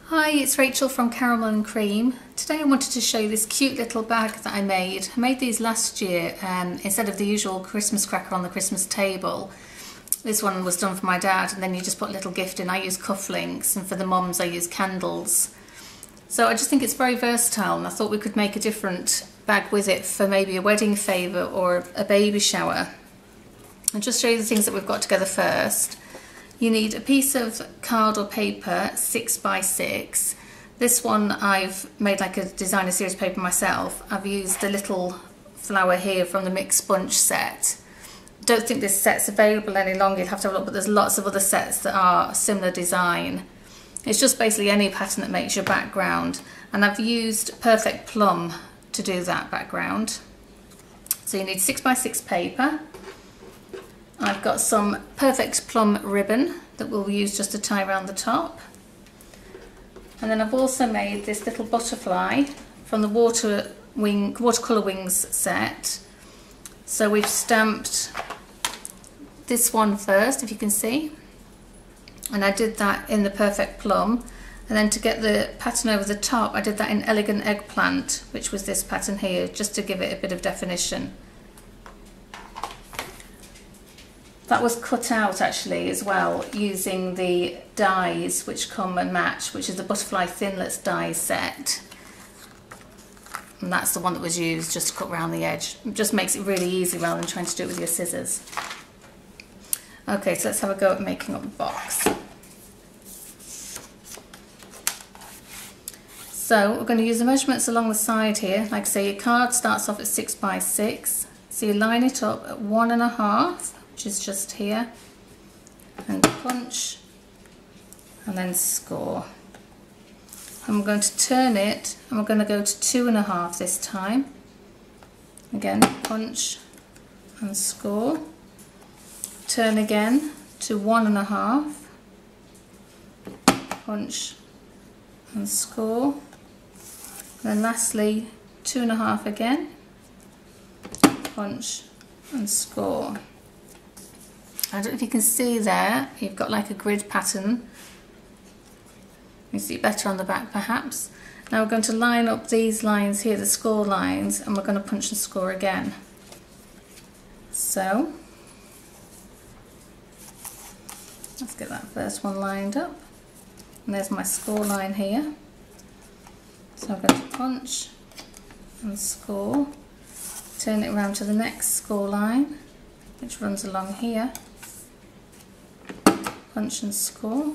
Hi, it's Rachel from Caramel and Cream. Today I wanted to show you this cute little bag that I made. I made these last year instead of the usual Christmas cracker on the Christmas table. This one was done for my dad, and then you just put a little gift in. I use cufflinks, and for the mums I use candles. So I just think it's very versatile, and I thought we could make a different bag with it for maybe a wedding favour or a baby shower. I'll just show you the things that we've got together first. You need a piece of card or paper, 6x6. This one I've made like a designer series paper myself. I've used the little flower here from the mixed sponge set. Don't think this set's available any longer, you'll have to have a look, but there's lots of other sets that are similar design. It's just basically any pattern that makes your background, and I've used Perfect Plum to do that background. So you need 6x6 paper. I've got some Perfect Plum ribbon that we'll use just to tie around the top. And then I've also made this little butterfly from the watercolour wings set. So we've stamped this one first, if you can see. And I did that in the Perfect Plum. And then to get the pattern over the top, I did that in Elegant Eggplant, which was this pattern here, just to give it a bit of definition. That was cut out actually as well using the dies which come and match, which is the Butterfly Thinlits die set. And that's the one that was used just to cut around the edge. It just makes it really easy rather than trying to do it with your scissors. Okay, so let's have a go at making up the box. So we're going to use the measurements along the side here. Like I say, your card starts off at 6x6. So you line it up at 1.5. which is just here, and punch, and then score. And we're going to turn it, and we're going to go to 2.5 this time. Again, punch and score. Turn again to 1.5, punch and score. And then lastly, 2.5 again, punch and score. I don't know if you can see there, you've got like a grid pattern. You can see it better on the back perhaps. Now we're going to line up these lines here, the score lines, and we're going to punch and score again. So, let's get that first one lined up. And there's my score line here. So I'm going to punch and score, turn it around to the next score line, which runs along here. Punch and score,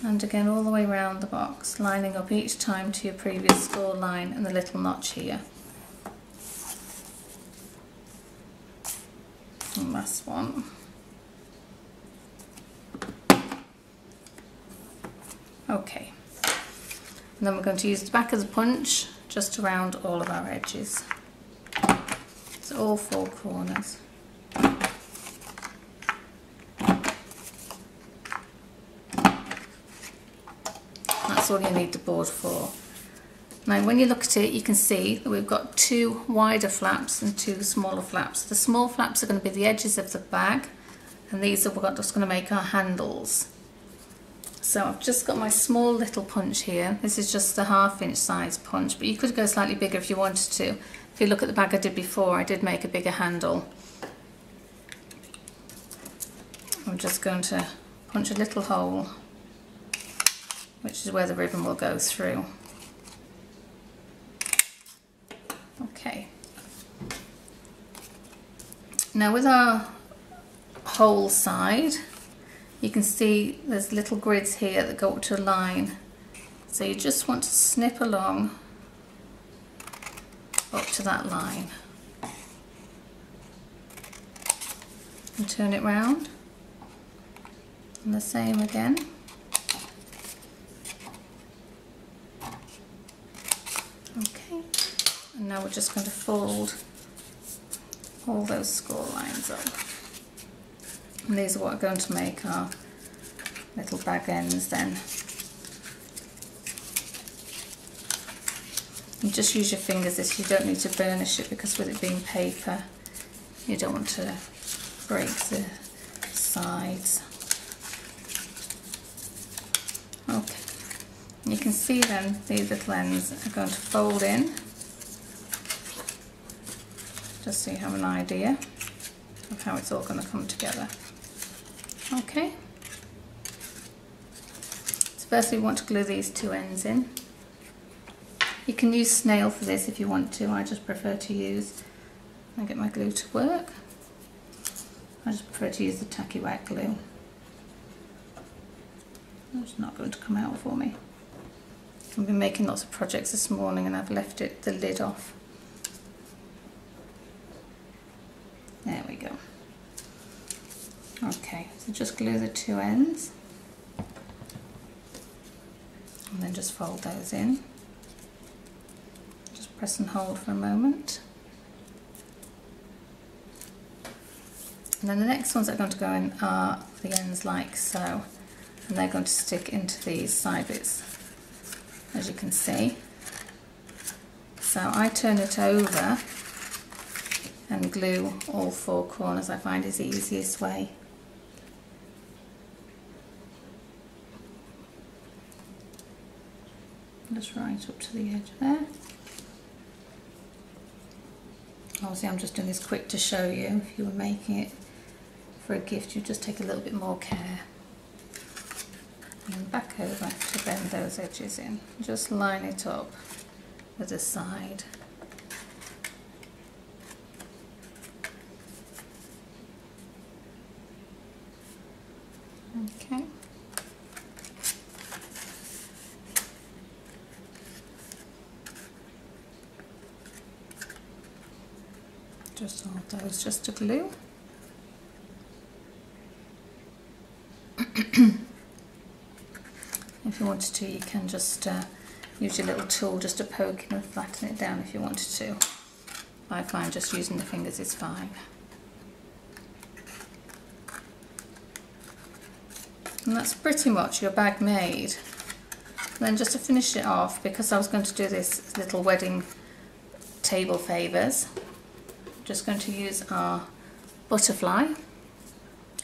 and again all the way around the box, lining up each time to your previous score line and the little notch here. And last one. Okay, and then we're going to use the back of the punch just around all of our edges, so all 4 corners. That's all you need the board for. Now when you look at it, you can see that we've got 2 wider flaps and 2 smaller flaps. The small flaps are going to be the edges of the bag, and these are just going to make our handles. So I've just got my small little punch here. This is just the 1/2 inch size punch, but you could go slightly bigger if you wanted to. If you look at the bag I did before, I did make a bigger handle. I'm just going to punch a little hole, which is where the ribbon will go through. Okay. Now with our whole side, you can see there's little grids here that go up to a line. So you just want to snip along up to that line. And turn it round. And the same again. Okay, and now we're just going to fold all those score lines up. And these are what are going to make our little bag ends then. And just use your fingers this, you don't need to burnish it, because with it being paper, you don't want to break the sides. Okay. You can see then these little ends are going to fold in, just so you have an idea of how it's all going to come together. Okay. So firstly we want to glue these two ends in. You can use snail for this if you want to. I just prefer to use, I get my glue to work, I just prefer to use the tacky wet glue. It's not going to come out for me. I've been making lots of projects this morning and I've left the lid off. There we go. Okay, so just glue the two ends and then just fold those in. Just press and hold for a moment. And then the next ones that are going to go in are the ends like so, and they're going to stick into these side bits, as you can see. So I turn it over and glue all four corners. I find is the easiest way. Just right up to the edge there. Obviously I'm just doing this quick to show you. If you were making it for a gift, you just take a little bit more care. And then back over to bend those edges in. Just line it up with the side. Okay. Just hold those just to glue. If you wanted to, you can just use your little tool just to poke and flatten it down if you wanted to. I find just using the fingers is fine. And that's pretty much your bag made. Then just to finish it off, because I was going to do this little wedding table favours, I'm just going to use our butterfly.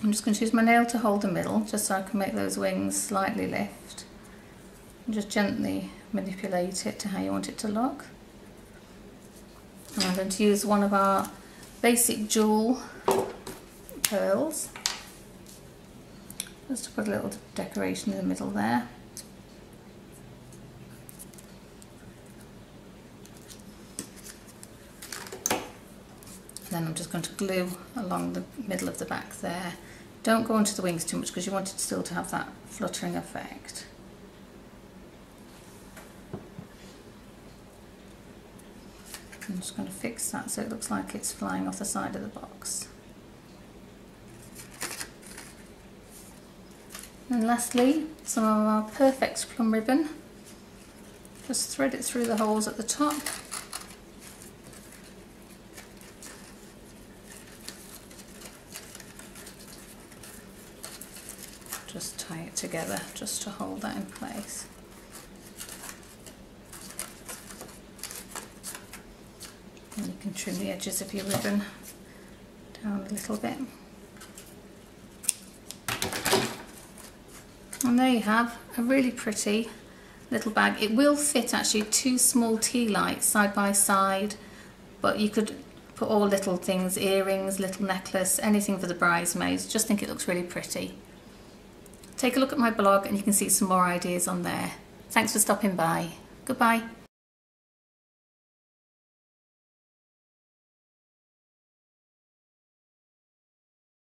I'm just going to use my nail to hold the middle, just so I can make those wings slightly lift. And just gently manipulate it to how you want it to look. And I'm going to use one of our basic jewel pearls, just to put a little decoration in the middle there. Then I'm just going to glue along the middle of the back there. Don't go onto the wings too much because you want it still to have that fluttering effect. I'm just going to fix that so it looks like it's flying off the side of the box. And lastly, some of our perfect plum ribbon. Just thread it through the holes at the top. Just tie it together just to hold that in place. And you can trim the edges of your ribbon down a little bit. And there you have a really pretty little bag. It will fit actually two small tea lights side by side, but you could put all little things, earrings, little necklace, anything for the bridesmaids. Just think it looks really pretty. Take a look at my blog and you can see some more ideas on there. Thanks for stopping by. Goodbye.